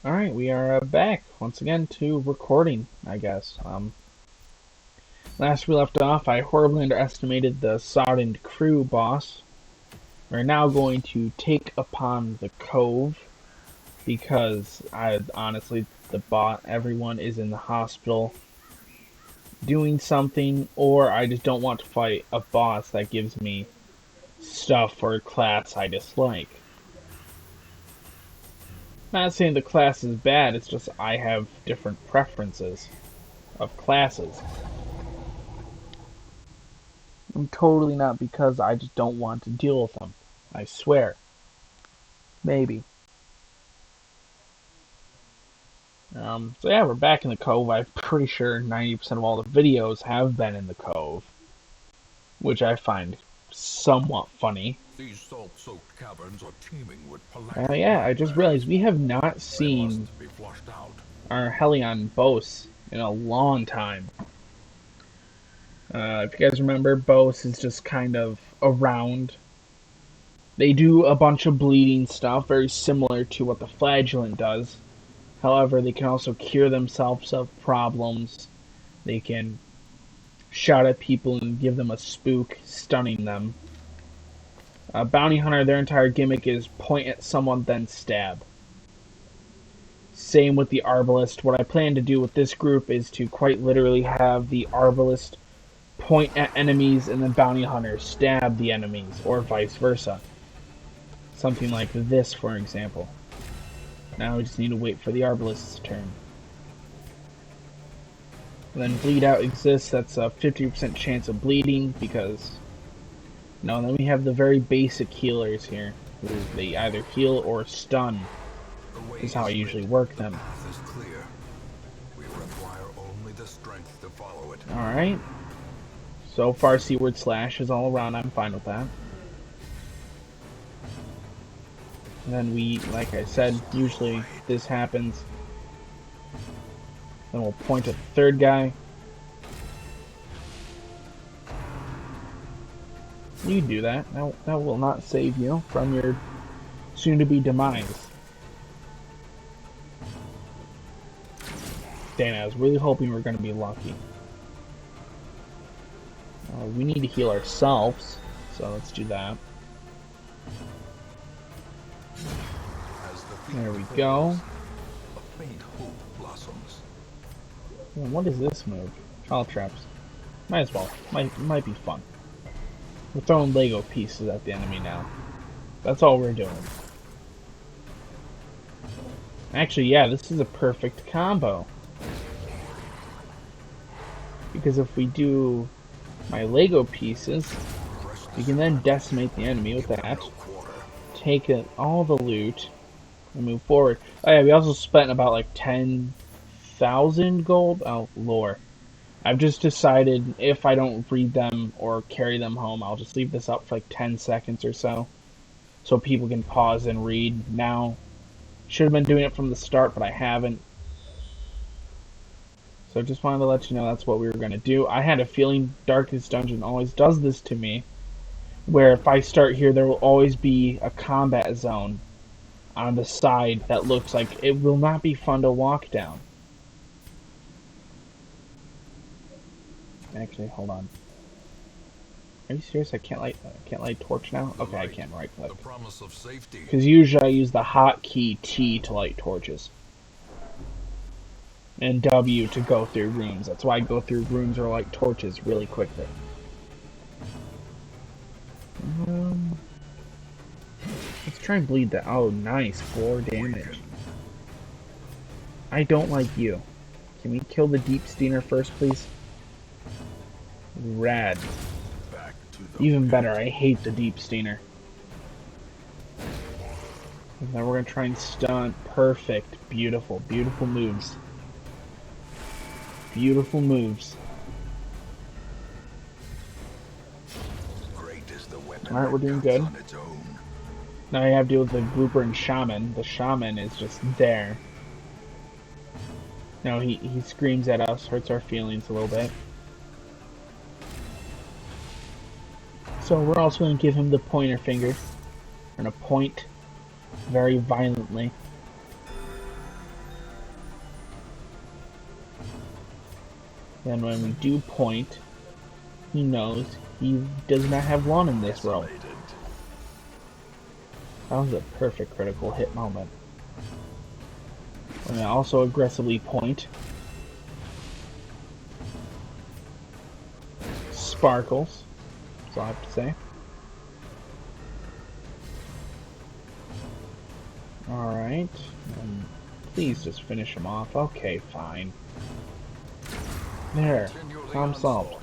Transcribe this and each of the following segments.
Alright, we are back once again to recording, I guess. Last we left off, I horribly underestimated the Sodden Crew boss. We're now going to take upon the Cove because everyone is in the hospital doing something, or I just don't want to fight a boss that gives me stuff or a class I dislike. Not saying the class is bad, it's just I have different preferences of classes. And totally not because I just don't want to deal with them. I swear. Maybe. So yeah, we're back in the Cove. I'm pretty sure 90% of all the videos have been in the Cove, which I find somewhat funny. These salt-soaked caverns are teeming with Yeah, I just realized we have not They seen must be flushed out. our Helion Bose in a long time. If you guys remember, Bose is just kind of around. They do a bunch of bleeding stuff, very similar to what the Flagellant does. However, they can also cure themselves of problems. They can shout at people and give them a spook, stunning them. Bounty Hunter, their entire gimmick is point at someone, then stab. Same with the Arbalist. What I plan to do with this group is to quite literally have the Arbalist point at enemies and the Bounty Hunter stab the enemies, or vice versa. Something like this, for example. Now we just need to wait for the Arbalist's turn. And then bleed out exists. That's a 50% chance of bleeding because no. Then we have the very basic healers here, who they either heal or stun. This is how I usually work them. The path is clear. We require only the strength to follow it. All right. So far, Seaward Slash is all around. I'm fine with that. And then we, like I said, usually this happens. Then we'll point at the third guy. You do that. That will not save you from your soon-to-be demise. Dang, I was really hoping we were going to be lucky. We need to heal ourselves, so let's do that. There we go. A faint hope blossoms. Well, what is this move? Child traps. Might as well. Might be fun. We're throwing Lego pieces at the enemy now. That's all we're doing. Actually, yeah, this is a perfect combo. Because if we do my Lego pieces, we can then decimate the enemy with that. Take all the loot and move forward. Oh yeah, we also spent about like 10,000 gold. Oh, lore. I've just decided if I don't read them or carry them home, I'll just leave this up for like 10 seconds or so. So people can pause and read now. Should have been doing it from the start, but I haven't. So just wanted to let you know that's what we were going to do. I had a feeling Darkest Dungeon always does this to me, where if I start here, there will always be a combat zone on the side that looks like it will not be fun to walk down. Actually, hold on. Are you serious? I can't light torch now? Okay, I can right click. The promise of safety. Because usually I use the hotkey T to light torches. And W to go through rooms. That's why I go through rooms or light torches really quickly. Let's try and bleed that. Oh, nice. 4 damage. I don't like you. Can we kill the Deep Steiner first, please? Rad. Even better, I hate the Deep Steiner. And then we're gonna try and stun. Perfect. Beautiful. Beautiful moves. Beautiful moves. Alright, we're doing good. Now I have to deal with the Grouper and Shaman. The Shaman is just there. No, he screams at us, hurts our feelings a little bit. So we're also going to give him the pointer finger. We're going to point very violently. Then when we do point, he knows he does not have lawn in this row. That was a perfect critical hit moment. We're going to also aggressively point. Sparkles, that's all I have to say. Alright, please just finish him off. Okay, fine. There, problem solved.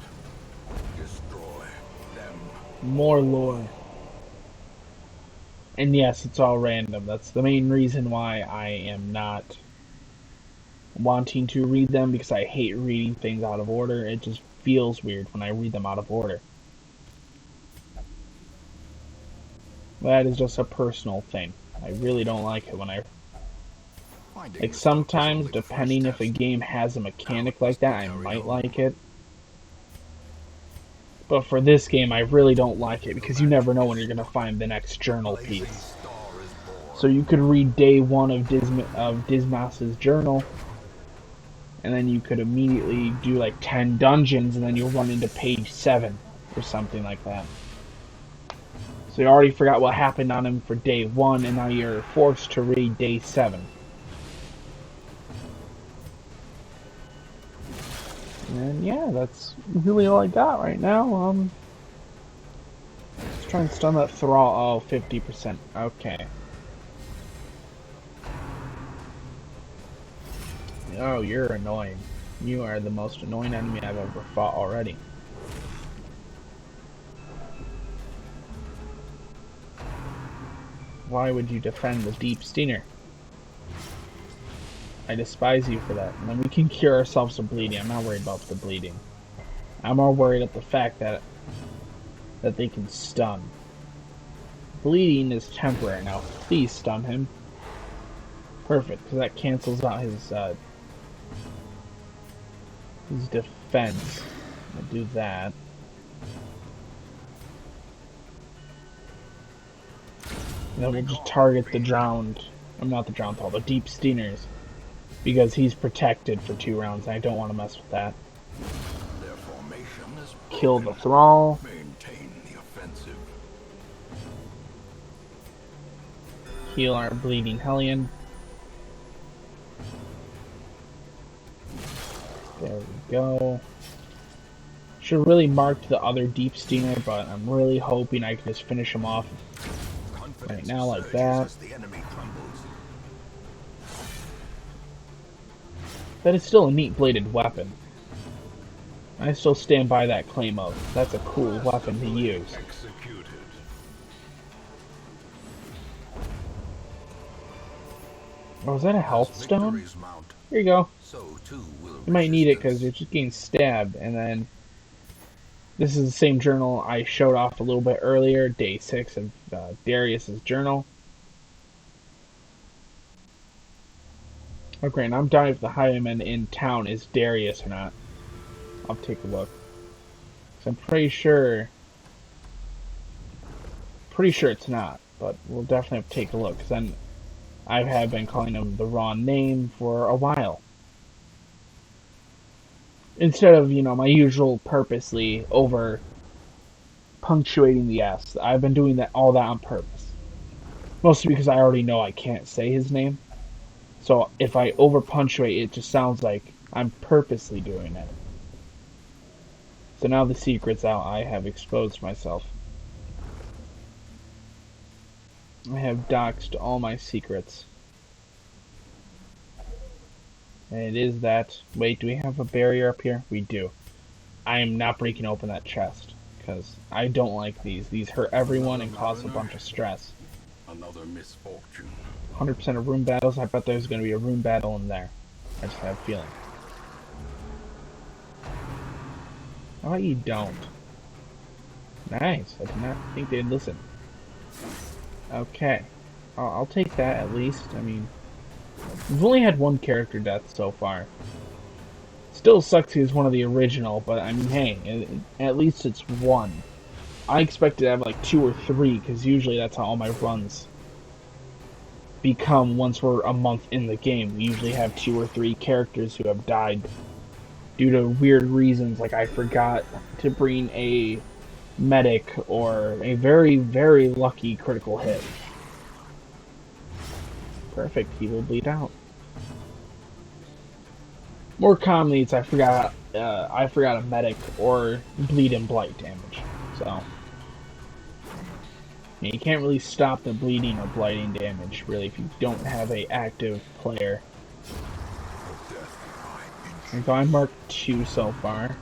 More lore. And yes, it's all random. That's the main reason why I am not wanting to read them, because I hate reading things out of order. It just feels weird when I read them out of order. That is just a personal thing. I really don't like it when I... Like, sometimes, depending if a game has a mechanic like that, I might like it. But for this game, I really don't like it, because you never know when you're going to find the next journal piece. So you could read day 1 of Dismas's journal, and then you could immediately do like 10 dungeons, and then you'll run into page 7, or something like that. So you already forgot what happened on him for day 1, and now you're forced to read day 7. And yeah, that's really all I got right now. Let's try and stun that thrall. Oh, 50%. Okay. Oh, you're annoying. You are the most annoying enemy I've ever fought already. Why would you defend the deep stinger? I despise you for that. And then we can cure ourselves of bleeding. I'm not worried about the bleeding. I'm more worried at the fact that they can stun. Bleeding is temporary now. Please stun him. Perfect, because that cancels out his defense. I'll do that. And then we'll just target the drowned. I'm not the drowned thrall, the deep stingers. Because he's protected for 2 rounds, and I don't want to mess with that. Kill the thrall. Heal our bleeding Hellion. There we go. Should really mark the other deep stinger, but I'm really hoping I can just finish him off right now like that. That is still a neat bladed weapon. I still stand by that claim of that's a cool weapon to use. Oh, is that a health stone? Here you go. You might need it because you're just getting stabbed, and then this is the same journal I showed off a little bit earlier, day 6 of Darius's journal. Okay, and I'm down if the highwayman in town is Darius or not. I'll take a look. So I'm pretty sure it's not, but we'll definitely have to take a look, because then I have been calling him the wrong name for a while. Instead of, my usual purposely over punctuating the S. I've been doing all that on purpose. Mostly because I already know I can't say his name. So if I over punctuate, it just sounds like I'm purposely doing it. So now the secret's out. I have exposed myself. I have doxed all my secrets. And it is that... Wait, do we have a barrier up here? We do. I am not breaking open that chest, because I don't like these. These hurt everyone and cause a bunch of stress. Another misfortune. 100% of room battles. I bet there's going to be a room battle in there. I just have a feeling. How about you don't? Nice. I did not think they'd listen. Okay. I'll take that at least. I mean, we've only had 1 character death so far. Still sucks he was one of the original, but I mean, hey, at least it's 1. I expected to have like 2 or 3, because usually that's how all my runs become once we're a month in the game. We usually have 2 or 3 characters who have died due to weird reasons, like I forgot to bring a medic or a very, very lucky critical hit. Perfect, he will bleed out. More commonly, it's I forgot a medic or bleed and blight damage. So yeah, you can't really stop the bleeding or blighting damage really if you don't have a active player. And so I marked 2 so far.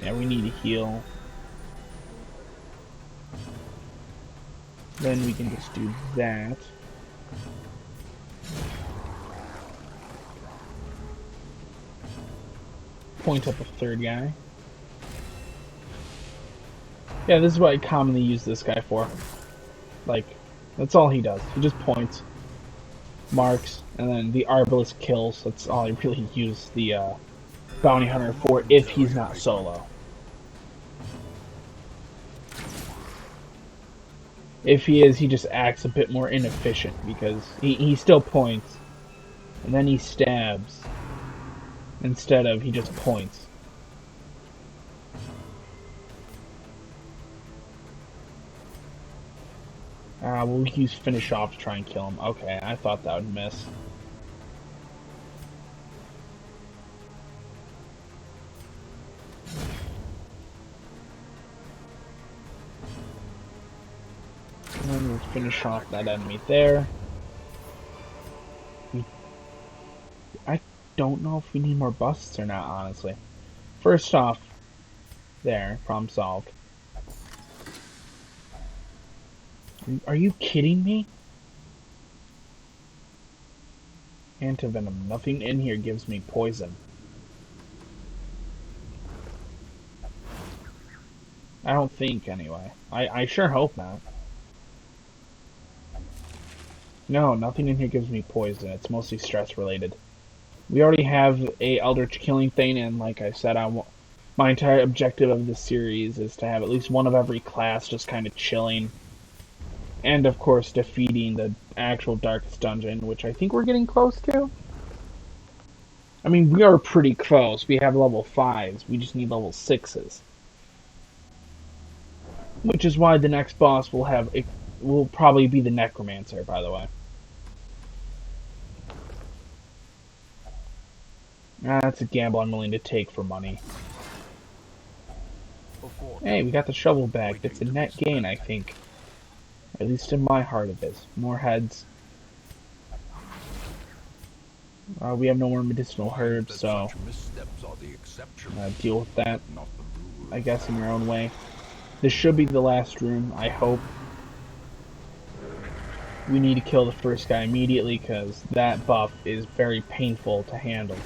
Yeah, we need to heal. Then we can just do that. Point up a 3rd guy. Yeah, this is what I commonly use this guy for. Like, that's all he does. He just points, marks, and then the Arbalest kills. That's all I really use the Bounty Hunter for if he's not solo. If he is, he just acts a bit more inefficient because he still points, and then he stabs, instead of he just points. We'll use Finish Off to try and kill him. Okay, I thought that would miss. And then we'll finish off that enemy there. I don't know if we need more busts or not, honestly. First off, there, problem solved. Are you kidding me? Antivenom. Nothing in here gives me poison. I don't think, anyway. I sure hope not. No, nothing in here gives me poison. It's mostly stress related. We already have a Eldritch Killing thing, and like I said, my entire objective of this series is to have at least one of every class just kind of chilling. And of course, defeating the actual Darkest Dungeon, which I think we're getting close to. I mean, we are pretty close. We have level 5s. We just need level 6s. Which is why the next boss will probably be the Necromancer, by the way. That's a gamble I'm willing to take for money. Hey, we got the shovel back. That's a net gain, I think. At least in my heart it is. More heads. We have no more medicinal herbs, so deal with that, I guess, in your own way. This should be the last room, I hope. We need to kill the first guy immediately, because that buff is very painful to handle.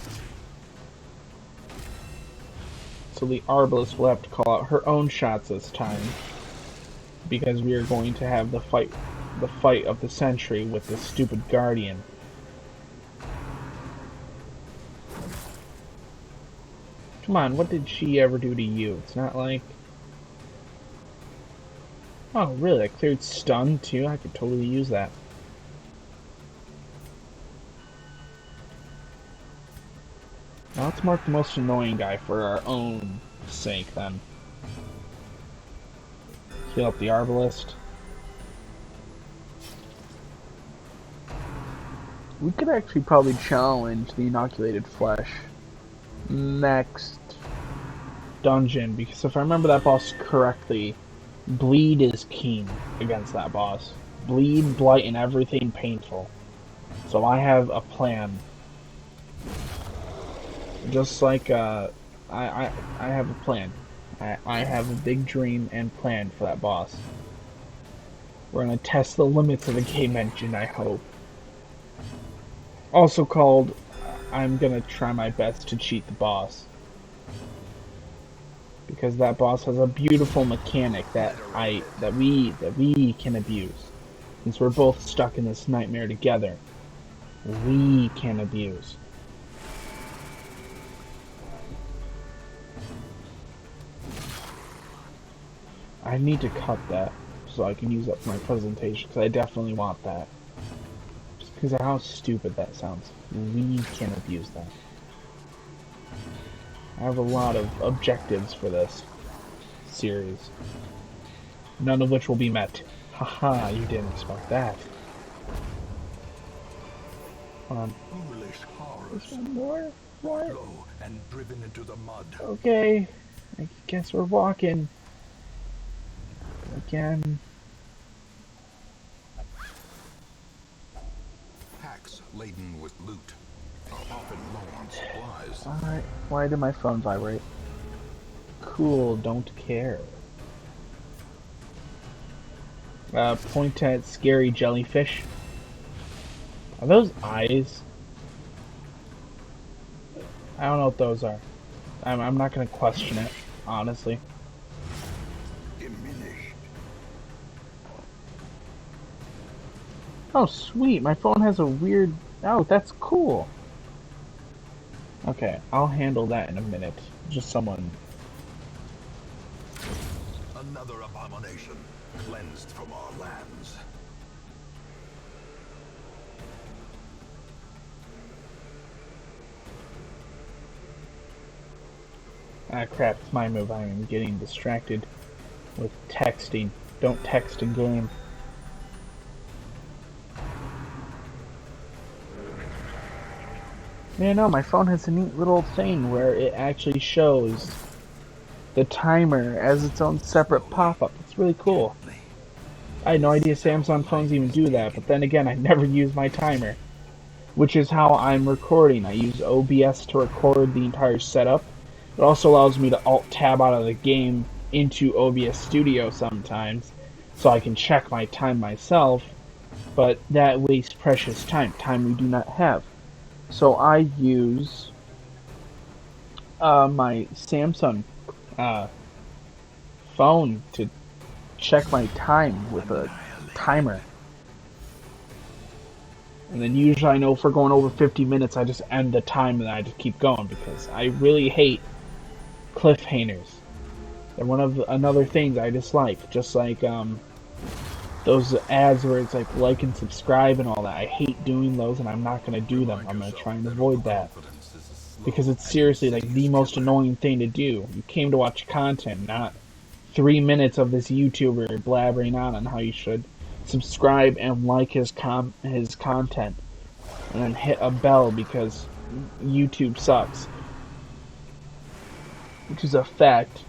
So the Arbalest will have to call out her own shots this time, because we are going to have the fight of the century with this stupid Guardian. Come on, what did she ever do to you? It's not like... Oh, really? I cleared stun, too? I could totally use that. Now let's mark the most annoying guy for our own sake, then. Heal up the Arbalest. We could actually probably challenge the Inoculated Flesh next dungeon, because if I remember that boss correctly, bleed is king against that boss. Bleed, blight, and everything painful. So I have a plan. Just like I have a plan. I have a big dream and plan for that boss. We're gonna test the limits of the game engine, I hope. Also called, I'm gonna try my best to cheat the boss. Because that boss has a beautiful mechanic that we can abuse. Since we're both stuck in this nightmare together, we can abuse. I need to cut that so I can use that for my presentation, because I definitely want that. Just Because of how stupid that sounds. We can abuse that. I have a lot of objectives for this series. None of which will be met. Haha, you didn't expect that. Foolish horrors. There's one more? More? Low and driven into the mud. Okay. I guess we're walking. Again. Packs laden with loot are often low on supplies. Alright. Why did my phone vibrate? Cool, don't care. Point at scary jellyfish. Are those eyes? I don't know what those are. I'm not gonna question it, honestly. Diminished. Oh, sweet. My phone has a weird... Oh, that's cool. Okay, I'll handle that in a minute. Just someone... Another abomination cleansed from our lands. Ah, crap. It's my move. I am getting distracted with texting. Don't text in game. Yeah, no, my phone has a neat little thing where it actually shows the timer as its own separate pop-up. It's really cool. I had no idea Samsung phones even do that, but then again, I never use my timer. Which is how I'm recording. I use OBS to record the entire setup. It also allows me to Alt-Tab out of the game into OBS Studio sometimes, so I can check my time myself, but that wastes precious time we do not have. So I use my Samsung phone to check my time with a timer. And then usually I know if we're going over 50 minutes, I just end the time and I just keep going because I really hate cliffhangers. They're one of another things I dislike. Just like those ads where it's like and subscribe and all that. I hate doing those and I'm not going to do them. I'm going to try and avoid that. Because it's seriously like the most annoying thing to do. You came to watch content, not 3 minutes of this YouTuber blabbering on how you should subscribe and like his content. And then hit a bell because YouTube sucks. Which is a fact.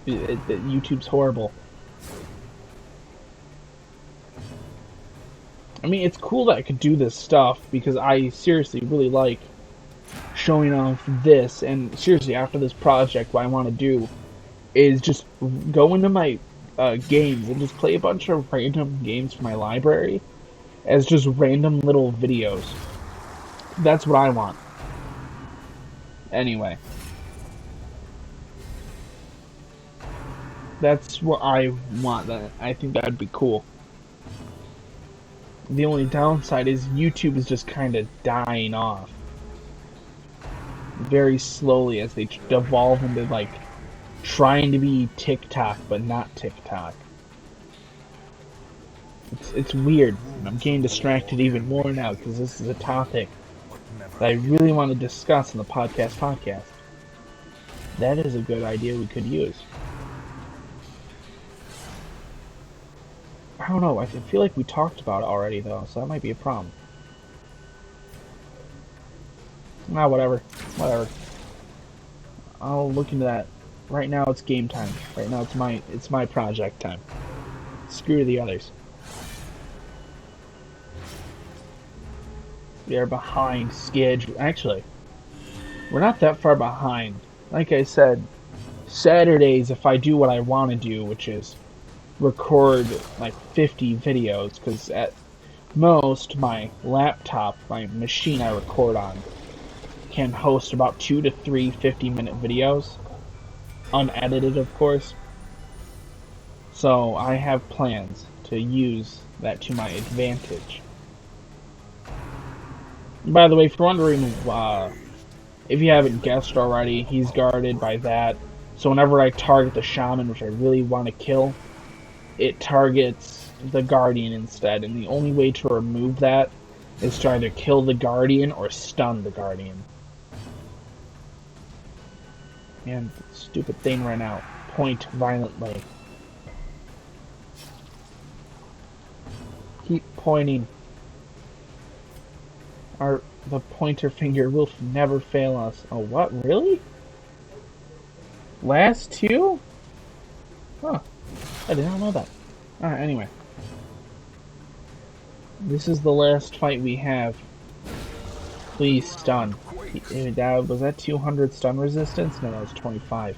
That YouTube's horrible. I mean, it's cool that I could do this stuff because I seriously really like showing off this. And seriously, after this project, what I want to do is just go into my games and just play a bunch of random games from my library as just random little videos. That's what I want. Anyway. That's what I want. I think that'd be cool. The only downside is YouTube is just kind of dying off. Very slowly as they devolve into like trying to be TikTok but not TikTok. It's weird. I'm getting distracted even more now because this is a topic that I really want to discuss in the podcast. That is a good idea we could use. I don't know, I feel like we talked about it already though, so that might be a problem. Ah, whatever. I'll look into that. Right now it's game time. Right now it's my project time. Screw the others. We are behind schedule. Actually, we're not that far behind. Like I said, Saturdays, if I do what I want to do, which is record like 50 videos, because at most my laptop, my machine I record on, can host about 2 to 3 50-minute videos, unedited of course. So I have plans to use that to my advantage. By the way, if you're wondering, if you haven't guessed already, he's guarded by that. So whenever I target the shaman, which I really want to kill, it targets the guardian instead. And the only way to remove that is to either kill the Guardian or stun the Guardian. Man, the stupid thing ran out. Point violently. Keep pointing. The pointer finger will never fail us. Oh, what? Really? Last two? Huh. I did not know that. Alright, anyway. This is the last fight we have. Please stun. Was that 200 stun resistance? No, that was 25.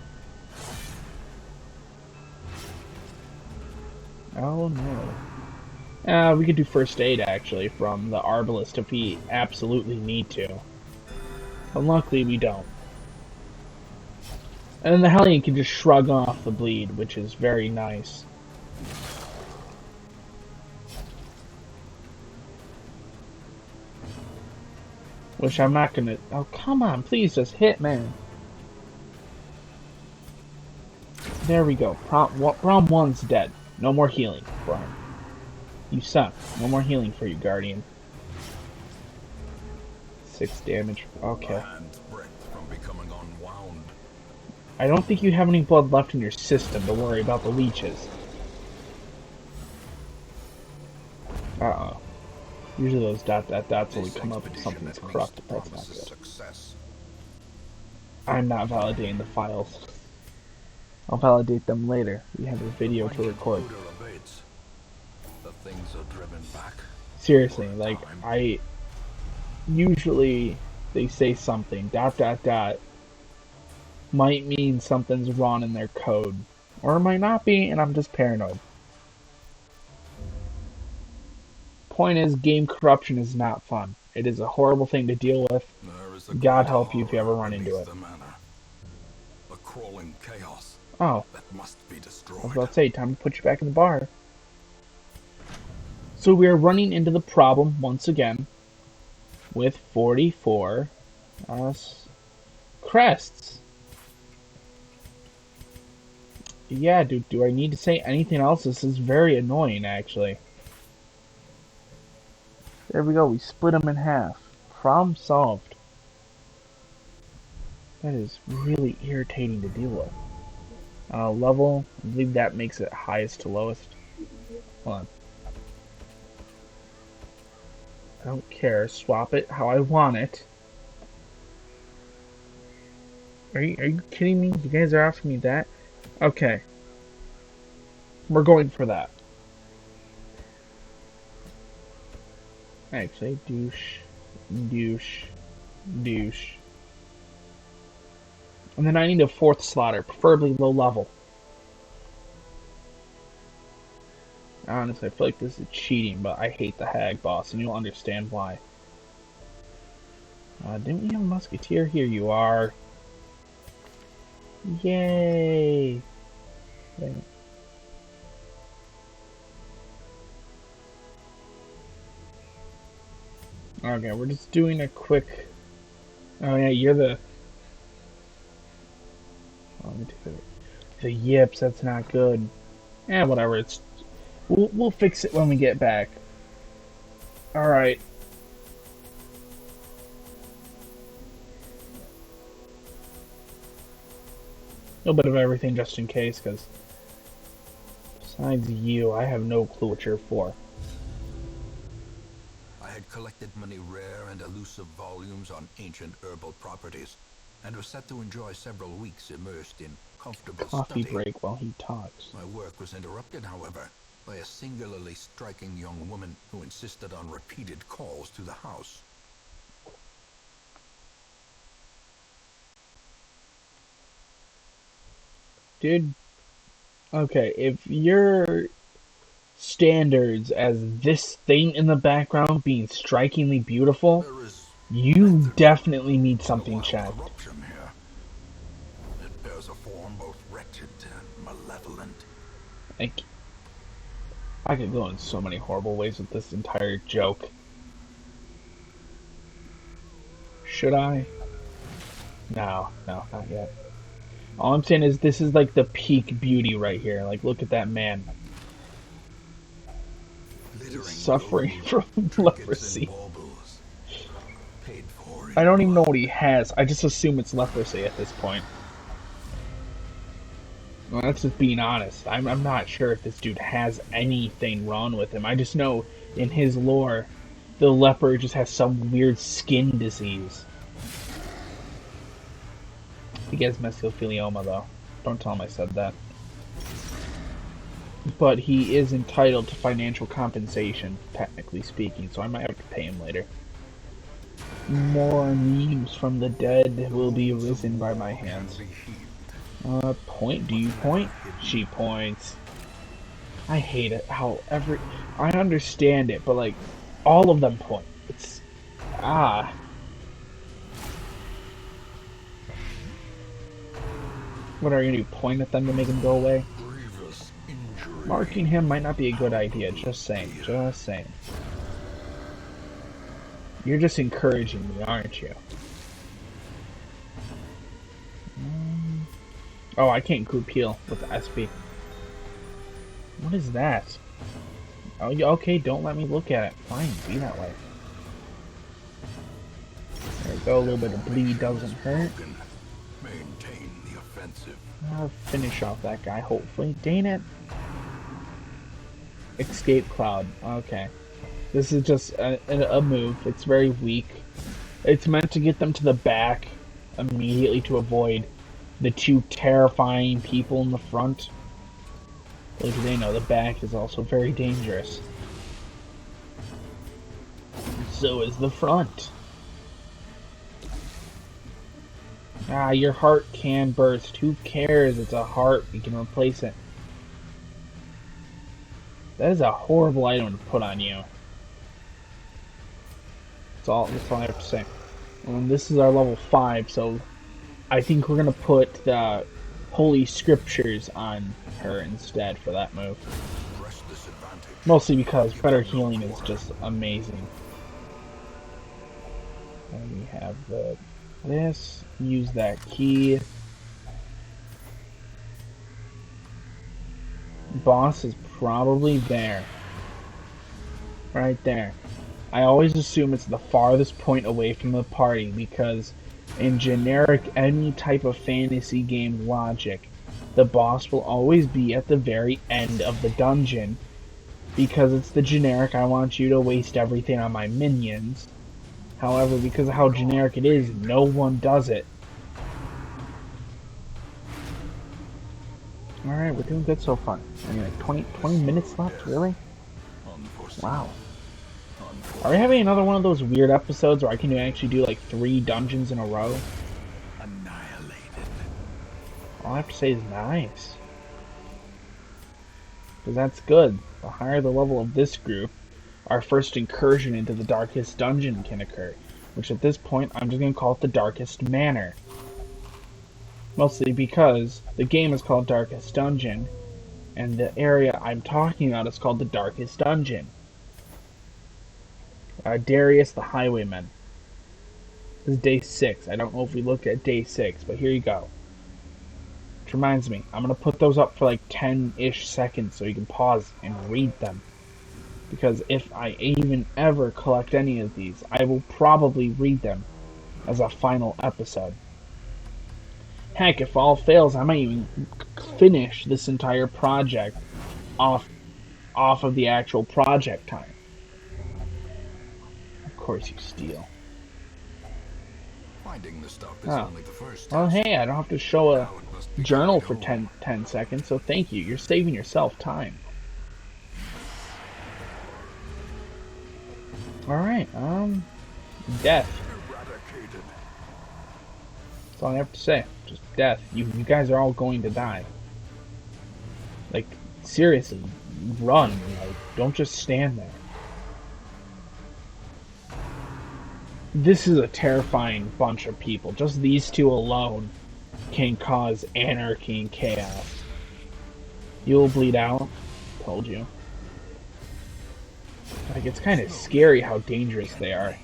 Oh no. We could do first aid actually from the Arbalest if we absolutely need to. But luckily we don't. And then the Hellion can just shrug off the bleed, which is very nice. Which I'm not gonna... Oh, come on, please just hit, man. There we go. Prom 1's dead. No more healing for him. You suck. No more healing for you, Guardian. 6 damage. Okay. I don't think you have any blood left in your system to worry about the leeches. Uh-oh. Usually those dots only come up if something's corrupt. That's not good. I'm not validating the files. I'll validate them later. We have a video to record. Seriously, like, usually they say something, ... might mean something's wrong in their code. Or it might not be, and I'm just paranoid. Point is, game corruption is not fun. It is a horrible thing to deal with. God help you if you ever run into it. A crawling chaos. Oh. That must be destroyed. I was about to say, time to put you back in the bar. So we are running into the problem once again with 44 crests. Yeah, do I need to say anything else? This is very annoying, actually. There we go, we split them in half. Problem solved. That is really irritating to deal with. Level, I believe that makes it highest to lowest. Hold on. I don't care, swap it how I want it. Are you kidding me? You guys are asking me that? Okay. We're going for that. Actually, douche. And then I need a 4th slaughter, preferably low level. Honestly, I feel like this is cheating, but I hate the Hag boss, and you'll understand why. Didn't we have a musketeer? Here you are. Yay! Okay, we're just doing a quick... Oh yeah, you're the... Oh, let me do the yips, that's not good. Whatever, it's... We'll fix it when we get back. Alright. A little bit of everything just in case, because... Besides you, I have no clue what you're for. I had collected many rare and elusive volumes on ancient herbal properties, and was set to enjoy several weeks immersed in comfortable Coffee study. break while he talks. My work was interrupted, however, by a singularly striking young woman who insisted on repeated calls to the house. Dude, okay, if your standards as this thing in the background being strikingly beautiful, you definitely need something checked. It bears a form both wretched and malevolent. I could go in so many horrible ways with this entire joke. Should I? No, not yet. All I'm saying is this is like the peak beauty right here. Like, look at that man. He's suffering from leprosy. I don't even know what he has. I just assume it's leprosy at this point. Well, that's just being honest. I'm not sure if this dude has anything wrong with him. I just know in his lore, the leper just has some weird skin disease. He gets mesothelioma, though. Don't tell him I said that. But he is entitled to financial compensation, technically speaking, so I might have to pay him later. More memes from the dead will be risen by my hands. Point? Do you point? She points. I hate it how I understand it, but like, all of them point. It's... Ah. What are you gonna do, point at them to make them go away? Marking him might not be a good idea, just saying, just saying. You're just encouraging me, aren't you? Oh, I can't group heal with the SB. What is that? Oh, okay, don't let me look at it. Fine, be that way. There we go, a little bit of bleed doesn't hurt. Maintain the offensive. I'll finish off that guy, hopefully. Dang it. Escape Cloud. Okay. This is just a move. It's very weak. It's meant to get them to the back immediately to avoid the two terrifying people in the front. Like they know, the back is also very dangerous. So is the front. Ah, your heart can burst. Who cares? It's a heart. You can replace it. That is a horrible item to put on you. That's all I have to say. And this is our level 5, so I think we're going to put the Holy Scriptures on her instead for that move. Mostly because better healing is just amazing. And we have this. Use that key. Boss is probably there. Right there. I always assume it's the farthest point away from the party because in generic any type of fantasy game logic, the boss will always be at the very end of the dungeon because it's the generic I want you to waste everything on my minions. However, because of how generic it is, no one does it. Alright, we're doing good so far. I mean, like 20 minutes left, really? Wow. Are we having another one of those weird episodes where I can actually do like 3 dungeons in a row? Annihilated. All I have to say is nice. Because that's good. The higher the level of this group, our first incursion into the darkest dungeon can occur. Which at this point, I'm just going to call it the Darkest Manor. Mostly because the game is called Darkest Dungeon, and the area I'm talking about is called the Darkest Dungeon. Darius the Highwayman. This is day 6. I don't know if we looked at day 6, but here you go. Which reminds me, I'm going to put those up for like 10-ish seconds so you can pause and read them. Because if I even ever collect any of these, I will probably read them as a final episode. Heck, if all fails, I might even finish this entire project off of the actual project time. Of course you steal. Finding the stuff is only the first Well, hey, I don't have to show a journal for 10 seconds, so thank you. You're saving yourself time. Alright, death. That's all I have to say. Just death. You guys are all going to die. Like, seriously, run. Like, don't just stand there. This is a terrifying bunch of people. Just these two alone can cause anarchy and chaos. You'll bleed out. Told you. Like, it's kind of scary how dangerous they are.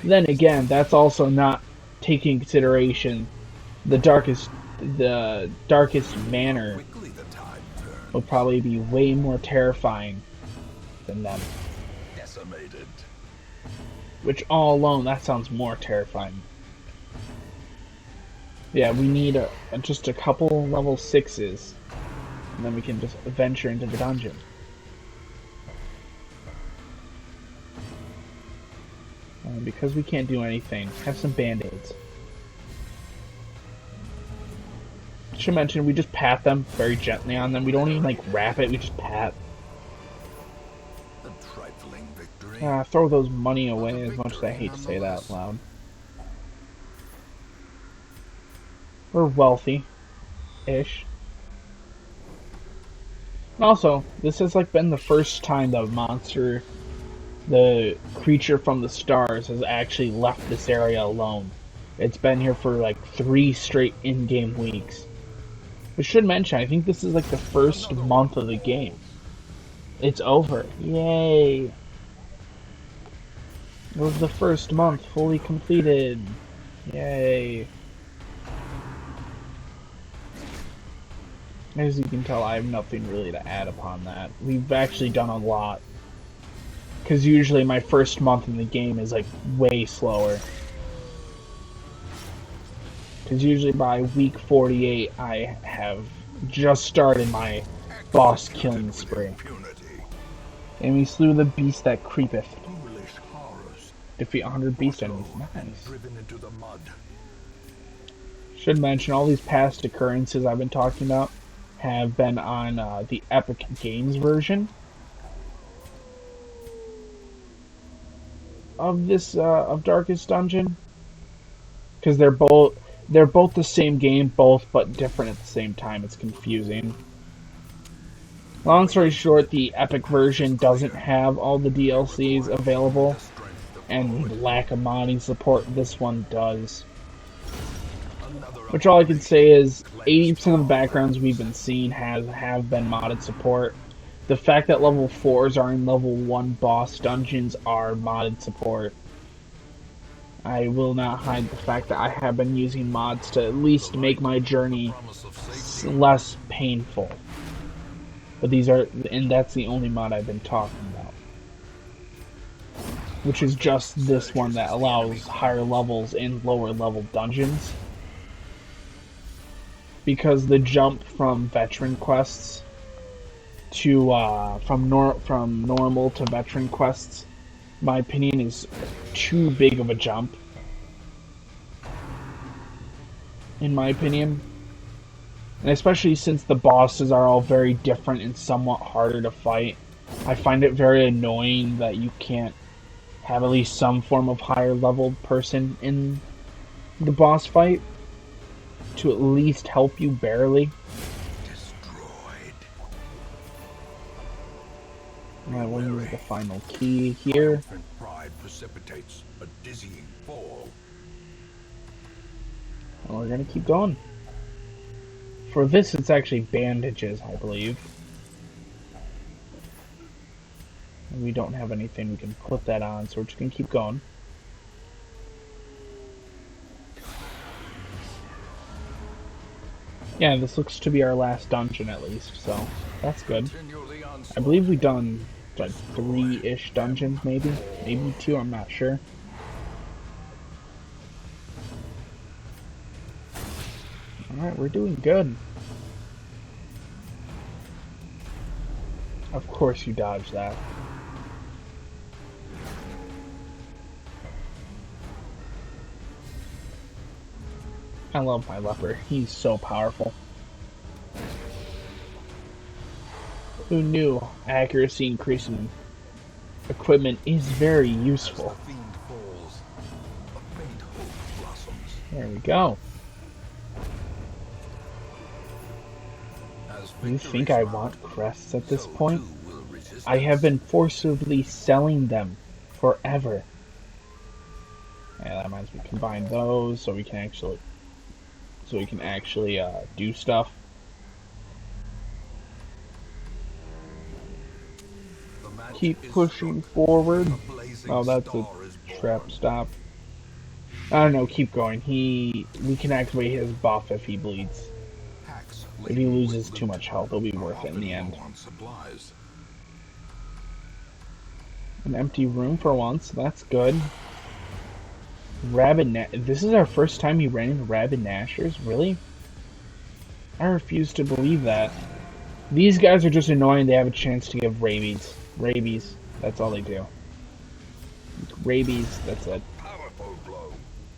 Then again, that's also not taking into consideration the darkest manor will probably be way more terrifying than them. Decimated. Which all alone, that sounds more terrifying. Yeah, we need just a couple level 6s, and then we can just venture into the dungeon. Because we can't do anything, have some band-aids. Should mention, we just pat them very gently on them. We don't even like wrap it, we just pat. A trifling victory. Throw those money away, as much as I hate to say that out loud. We're wealthy-ish. And also, this has like been the first time the creature from the stars, has actually left this area alone. It's been here for like 3 straight in-game weeks. I should mention, I think this is like the first month of the game. It's over. Yay! It was the first month fully completed. Yay! As you can tell, I have nothing really to add upon that. We've actually done a lot. Because usually my first month in the game is like way slower. Because usually by week 48 I have just started my boss killing spree. And we slew the beast that creepeth. Defeat 100 beast enemies. Nice. Should mention, all these past occurrences I've been talking about have been on the Epic Games version of this of Darkest Dungeon, because they're both the same game, both but different at the same time. It's confusing. Long story short, the Epic version doesn't have all the DLCs available, and the lack of modding support, this one does. Which all I can say is 80% of the backgrounds we've been seeing have been modded support. The fact that level 4s are in level 1 boss dungeons are modded support. I will not hide the fact that I have been using mods to at least make my journey less painful. But that's the only mod I've been talking about. Which is just this one that allows higher levels in lower level dungeons. Because the jump from veteran quests to from normal to veteran quests, my opinion, is too big of a jump. In my opinion, and especially since the bosses are all very different and somewhat harder to fight, I find it very annoying that you can't have at least some form of higher leveled person in the boss fight to at least help you barely. Destroyed. Alright, we'll use the final key here. Pride precipitates a dizzying fall. And we're gonna keep going. For this, it's actually bandages, I believe. And we don't have anything we can put that on, so we're just gonna keep going. Yeah, this looks to be our last dungeon at least, so that's good. I believe we've done like 3-ish dungeons, maybe 2, I'm not sure. Alright, we're doing good. Of course you dodged that. I love my leper. He's so powerful. Who knew accuracy increasing equipment is very useful. There we go. You think I want crests at this point? I have been forcibly selling them forever. Yeah, that reminds me, combine those so we can actually do stuff. Keep pushing forward. Oh, that's a trap stop. I don't know, keep going. We can activate his buff if he bleeds. If he loses too much health, it'll be worth it in the end. An empty room for once. That's good. This is our first time you ran into rabid gnashers? Really? I refuse to believe that. These guys are just annoying. They have a chance to give rabies. Rabies. That's all they do. Rabies. That's it.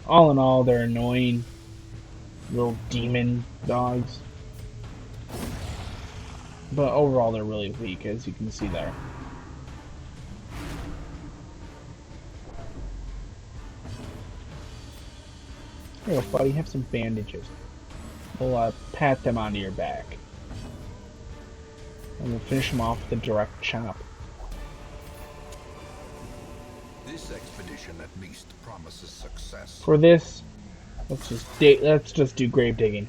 All in all, they're annoying little demon dogs. But overall, they're really weak, as you can see there. Here you go, buddy. Have some bandages. We'll pat them onto your back. And we'll finish them off with a direct chop. This expedition at least promises success. For this, let's just do grave digging.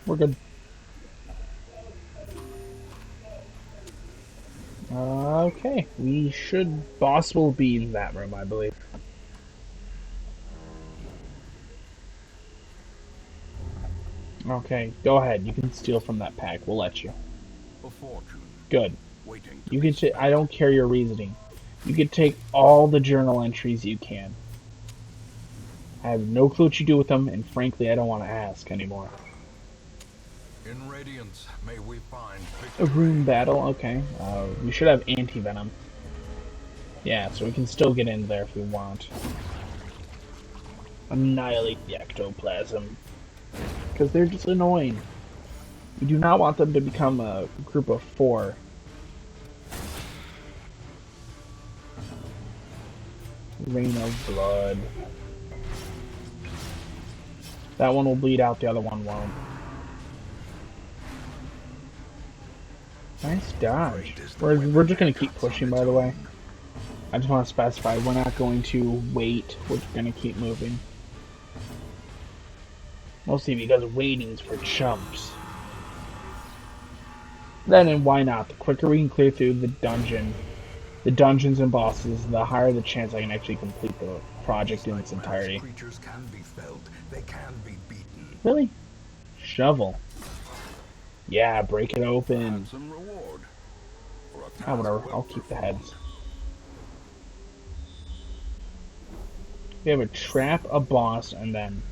We're good. Okay, boss will be in that room, I believe. Okay, go ahead. You can steal from that pack. We'll let you. A fortune. Good. You can. I don't care your reasoning. You can take all the journal entries you can. I have no clue what you do with them, and frankly, I don't want to ask anymore. In Radiance, may we find A room battle. Okay. We should have anti-venom. Yeah, so we can still get in there if we want. Annihilate the ectoplasm. Because they're just annoying. We do not want them to become a group of 4. Rain of blood. That one will bleed out, the other one won't. Nice dodge. We're just going to keep pushing, by the way. I just want to specify, we're not going to wait. We're just going to keep moving. Mostly because waiting's for chumps. Then, and why not? The quicker we can clear through the dungeons and bosses, the higher the chance I can actually complete the project in its entirety. Creatures can be felled. They can be beaten. Really? Shovel. Yeah, break it open. Some reward. Whatever. I'll keep the heads. We have a trap, a boss, and then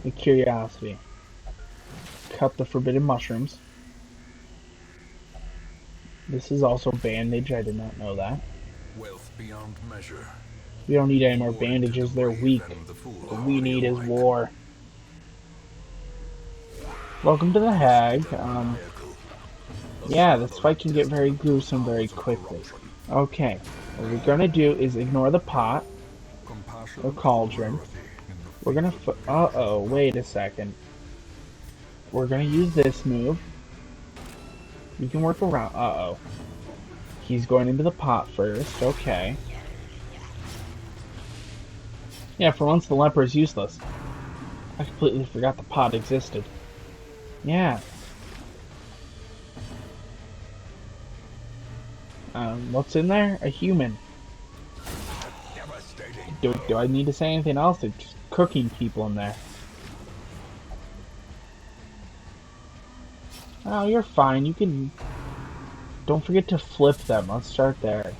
a curiosity. Cut the forbidden mushrooms. This is also bandage. I did not know that. Wealth beyond measure. We don't need any more bandages. They're weak. What we need is war. Welcome to the Hag. Yeah, this fight can get very gruesome very quickly. Okay, what we're gonna do is ignore the pot or cauldron. We're gonna uh-oh, wait a second. We're gonna use this move. We can work around. Uh-oh. He's going into the pot first. Okay. Yeah, for once the leper is useless. I completely forgot the pot existed. Yeah. What's in there? A human. Do I need to say anything else? They're just cooking people in there. Oh, you're fine. You can... Don't forget to flip them. Let's start there.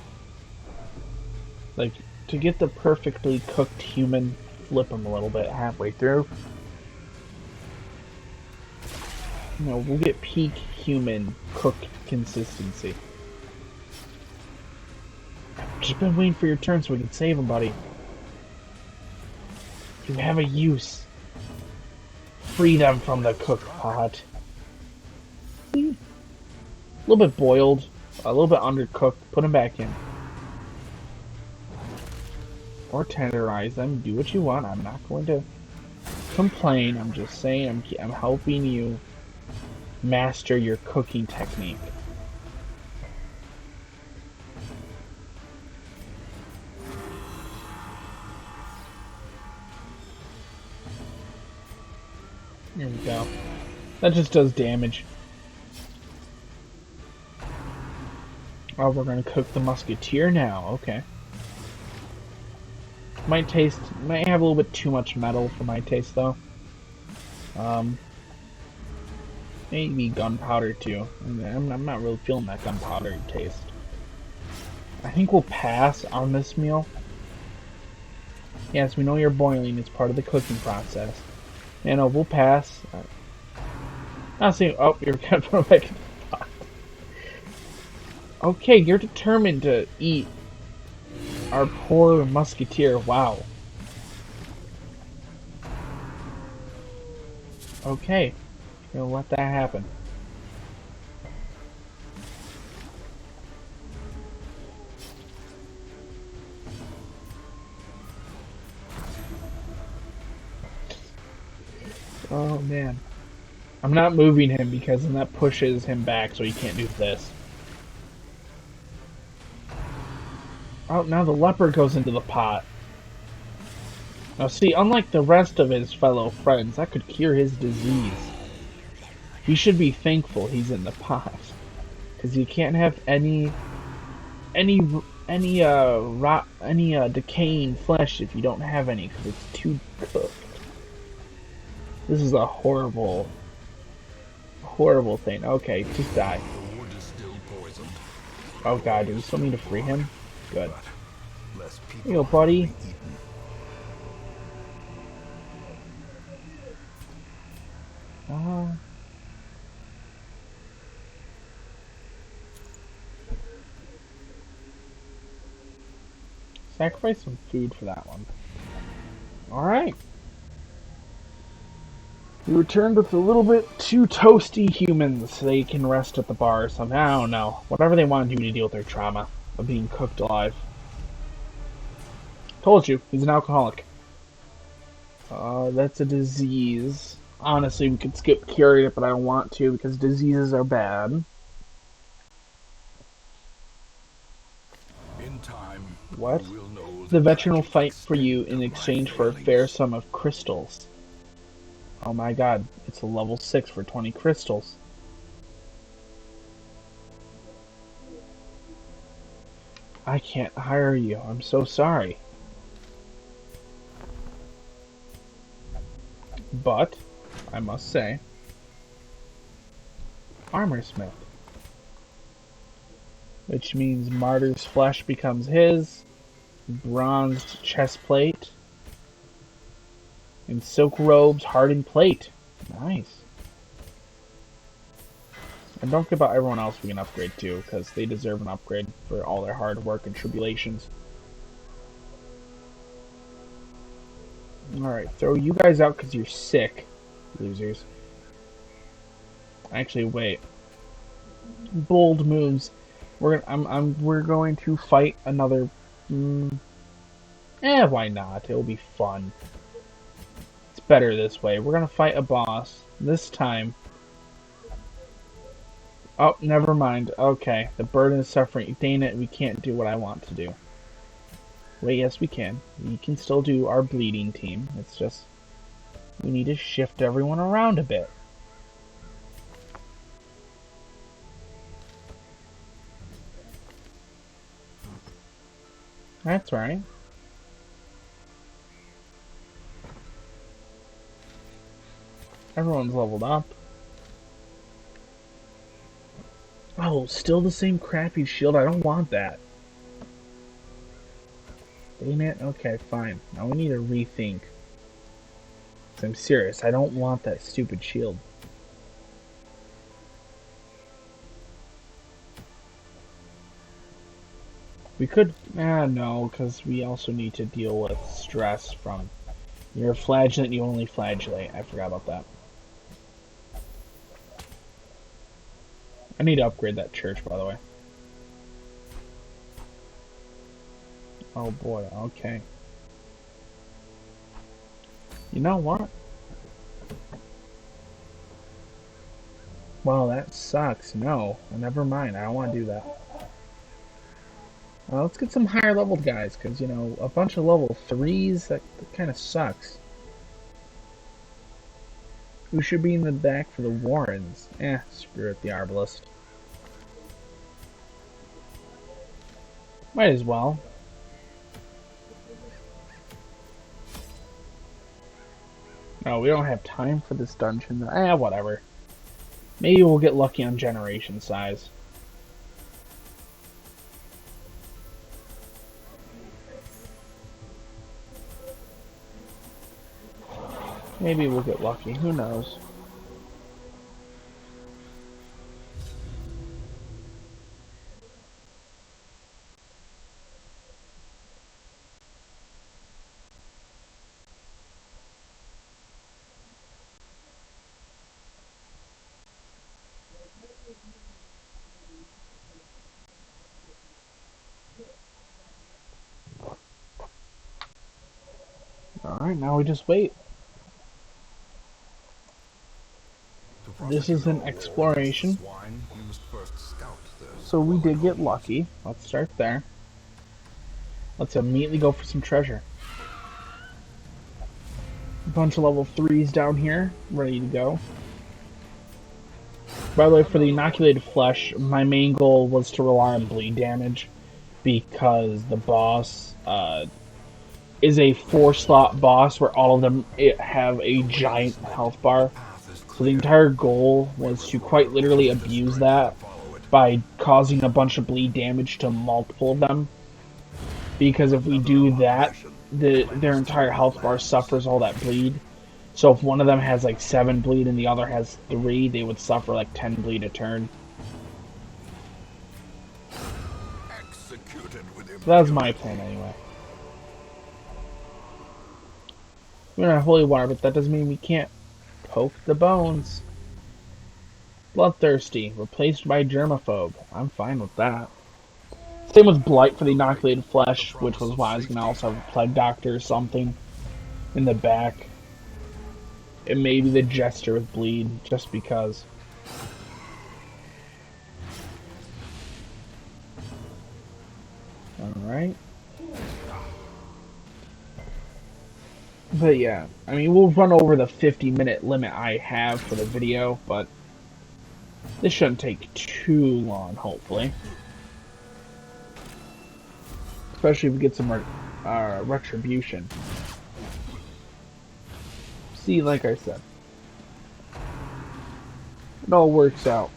Like, to get the perfectly cooked human, flip them a little bit halfway through. You know, we'll get peak human cooked consistency. Just been waiting for your turn so we can save them, buddy. You have a use. Free them from the cook pot. A little bit boiled, a little bit undercooked. Put them back in. Or tenderize them. Do what you want. I'm not going to complain. I'm just saying I'm helping you master your cooking technique. There we go. That just does damage. Oh, we're gonna cook the musketeer now. Okay. Might have a little bit too much metal for my taste, though. Maybe gunpowder too. I'm not really feeling that gunpowder taste. I think we'll pass on this meal. Yes, we know you're boiling. It's part of the cooking process. Yeah, no, we'll pass. I'll see. Oh, you're gonna put it back in the pot. Okay, you're determined to eat our poor musketeer. Wow. Okay, you're gonna let that happen. Oh man. I'm not moving him because then that pushes him back so he can't do this. Oh, now the leopard goes into the pot. Now see, unlike the rest of his fellow friends, that could cure his disease. He should be thankful he's in the pot. Because you can't have any decaying flesh if you don't have any, because it's too cooked. This is a horrible thing. Okay, just die. The wood is still poisoned. Oh god, do we still need to free him? Good. But less Here people you go, buddy. will be eaten. Uh, Sacrifice some food for that one. Alright. We returned with a little bit too toasty humans so they can rest at the bar or something. I don't know. Whatever they want to do to deal with their trauma of being cooked alive. Told you, he's an alcoholic. That's a disease. Honestly, we could skip curing it, but I don't want to because diseases are bad. In time, What? you will know The veteran will tragic fight for you extent in of my exchange for a failings. fair sum of crystals. Oh my god, it's a level 6 for 20 crystals. I can't hire you, I'm so sorry. But, I must say, armor smith. Which means martyr's flesh becomes his, bronzed chestplate, and silk robes, hardened plate. Nice. And don't forget about everyone else we can upgrade too, because they deserve an upgrade for all their hard work and tribulations. Alright, throw you guys out because you're sick, losers. Actually, wait. Bold moves. We're going to fight another. Why not? It'll be fun. It's better this way. We're gonna fight a boss this time. Oh, never mind. Okay, the burden is suffering. Dang it, we can't do what I want to do. Wait, yes, we can. We can still do our bleeding team. It's just we need to shift everyone around a bit. That's right. Everyone's leveled up. Oh, still the same crappy shield? I don't want that. Dang it. Okay, fine. Now we need to rethink. I'm serious. I don't want that stupid shield. We could... no, because we also need to deal with stress from... You're a flagellant, you only flagellate. I forgot about that. I need to upgrade that church, by the way. Oh boy, okay. You know what? Well, that sucks. No, never mind. I don't want to do that. Let's get some higher leveled guys, because, you know, a bunch of level 3s, that kind of sucks. Who should be in the back for the Warrens? Screw it, the Arbalist. Might as well. No, we don't have time for this dungeon. Whatever. Maybe we'll get lucky on generation size. Maybe we'll get lucky. Who knows? Alright, now we just wait. This is an exploration. Swine, you must first scout the So we did get colonies. lucky. Let's start there. Let's immediately go for some treasure. A bunch of level 3s down here, ready to go. By the way, for the inoculated flesh, my main goal was to rely on bleed damage because the boss is a 4-slot boss where all of them have a giant health bar. So the entire goal was to quite literally abuse that by causing a bunch of bleed damage to multiple of them. Because if we do that, their entire health bar suffers all that bleed. So if one of them has like 7 bleed and the other has 3, they would suffer like 10 bleed a turn. So that was my plan anyway. We're not holy water, but that doesn't mean we can't poke the bones. Bloodthirsty, replaced by germaphobe. I'm fine with that. Same with blight for the inoculated flesh, which was why I was gonna also have a plague doctor or something in the back. And maybe the jester with bleed, just because. Alright. But yeah, I mean, we'll run over the 50-minute limit I have for the video, but this shouldn't take too long, hopefully. Especially if we get some retribution. See, like I said, it all works out.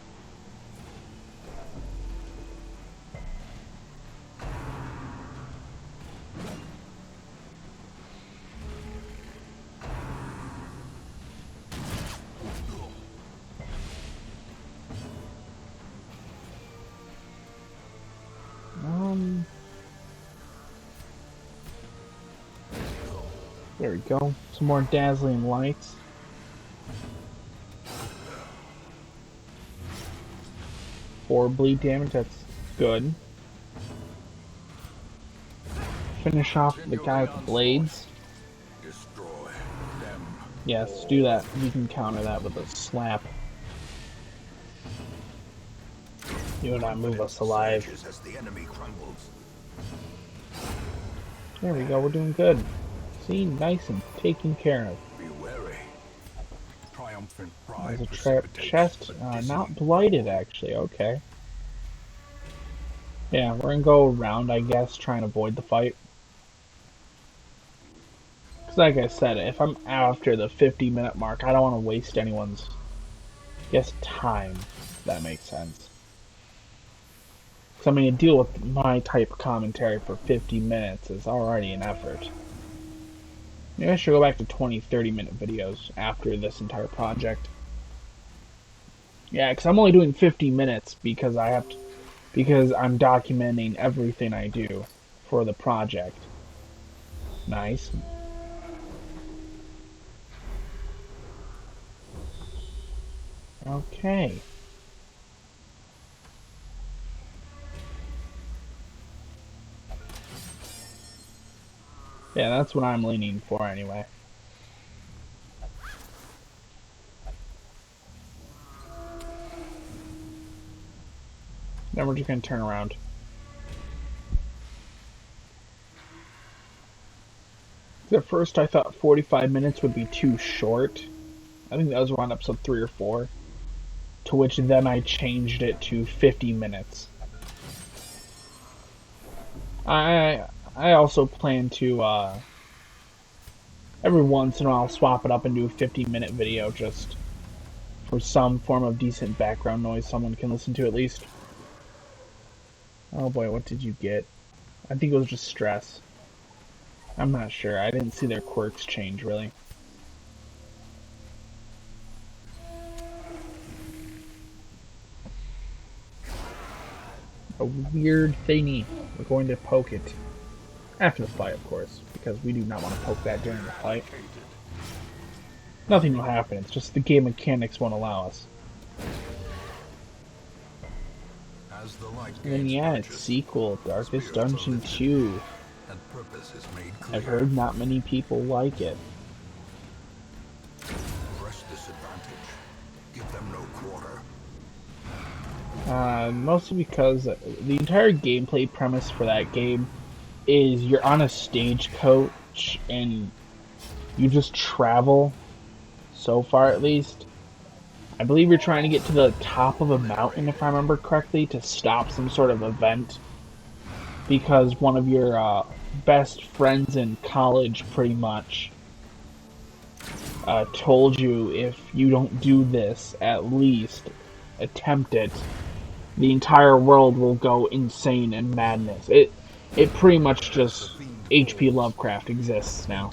There we go. Some more dazzling lights. For bleed damage, that's good. Finish off the guy with the blades. Destroy them. Yes, do that. We can counter that with a slap. You will not move us alive. As the enemy crumbles. There we go, we're doing good. See, nice and taken care of. Be wary. Triumphant There's pride a trap chest, not blighted actually, okay. Yeah, we're gonna go around, I guess, try and avoid the fight. Because like I said, if I'm after the 50-minute mark, I don't want to waste anyone's, time, if that makes sense. Because I mean, to deal with my type of commentary for 50 minutes is already an effort. Maybe I should go back to 20, 30-minute videos after this entire project. Yeah, because I'm only doing 50 minutes because because I'm documenting everything I do for the project. Nice. Okay. Yeah, that's what I'm leaning for anyway. Then we're just gonna turn around. At first I thought 45 minutes would be too short. I think that was around episode 3 or 4. To which then I changed it to 50 minutes. I also plan to every once in a while swap it up and do a 50-minute video just Or some form of decent background noise someone can listen to at least. Oh boy, what did you get? I think it was just stress. I'm not sure. I didn't see their quirks change, really. A weird thingy. We're going to poke it. After the fight, of course, because we do not want to poke that during the fight. Nothing will happen, it's just the game mechanics won't allow us. And then yeah, it's sequel, Darkest Dungeon 2. I've heard not many people like it. Mostly because the entire gameplay premise for that game is you're on a stagecoach and you just travel, so far at least. I believe you're trying to get to the top of a mountain, if I remember correctly, to stop some sort of event. Because one of your best friends in college, pretty much, told you if you don't do this, at least attempt it, the entire world will go insane in madness. It pretty much just H.P. Lovecraft exists now.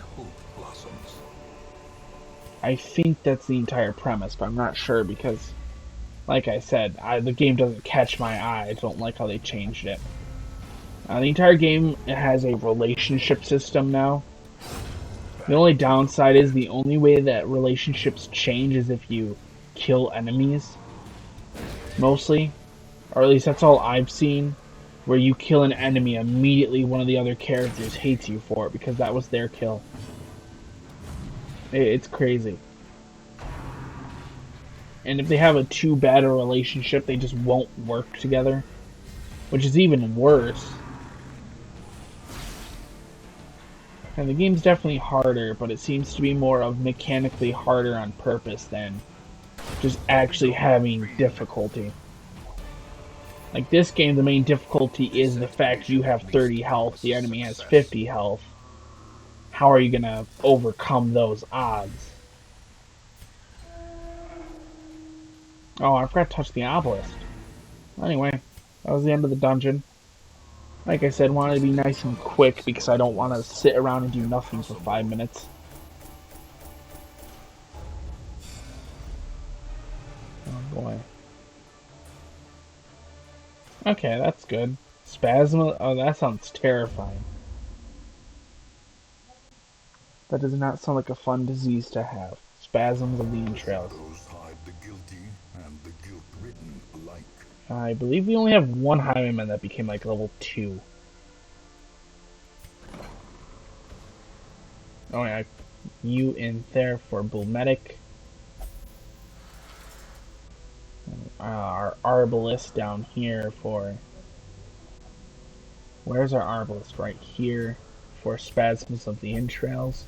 I think that's the entire premise, but I'm not sure because, like I said, the game doesn't catch my eye. I don't like how they changed it. The entire game has a relationship system now. The only downside is the only way that relationships change is if you kill enemies. Mostly. Or at least that's all I've seen. Where you kill an enemy, immediately one of the other characters hates you for it because that was their kill. It's crazy. And if they have a too bad a relationship, they just won't work together. Which is even worse. And the game's definitely harder, but it seems to be more of mechanically harder on purpose than just actually having difficulty. Like this game, the main difficulty is the fact you have 30 health, the enemy has 50 health. How are you gonna overcome those odds? Oh, I forgot to touch the obelisk. Anyway, that was the end of the dungeon. Like I said, wanted to be nice and quick because I don't want to sit around and do nothing for 5 minutes. Oh boy. Okay, that's good. Spasm. Oh, that sounds terrifying. That does not sound like a fun disease to have. Spasms of the entrails. I believe we only have one highwayman that became like level 2. Oh yeah, you in there for Bull Medic. Our Arbalist down here for... Where's our Arbalist? Right here for Spasms of the entrails.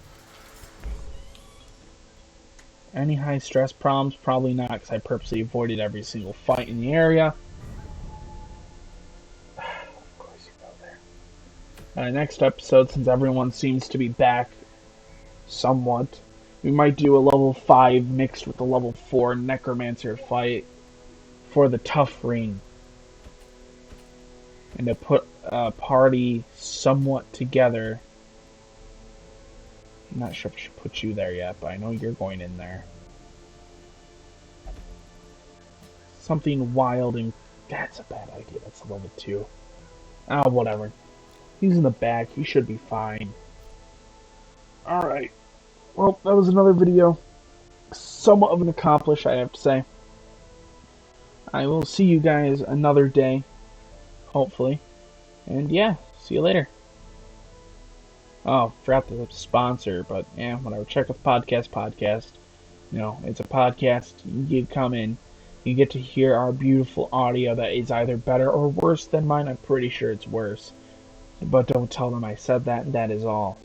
Any high stress problems? Probably not, because I purposely avoided every single fight in the area. Of course you go there. Next episode, since everyone seems to be back somewhat, we might do a level 5 mixed with a level 4 Necromancer fight for the tough ring. And to put a party somewhat together. I'm not sure if I should put you there yet, but I know you're going in there. Something wild and... That's a bad idea. That's a level 2. Ah, whatever. He's in the back. He should be fine. Alright. Well, that was another video. Somewhat of an accomplish, I have to say. I will see you guys another day. Hopefully. And yeah, see you later. Oh, forgot the sponsor, but yeah, whatever. Check out the podcast. You know, it's a podcast. You come in, you get to hear our beautiful audio that is either better or worse than mine. I'm pretty sure it's worse. But don't tell them I said that, and that is all.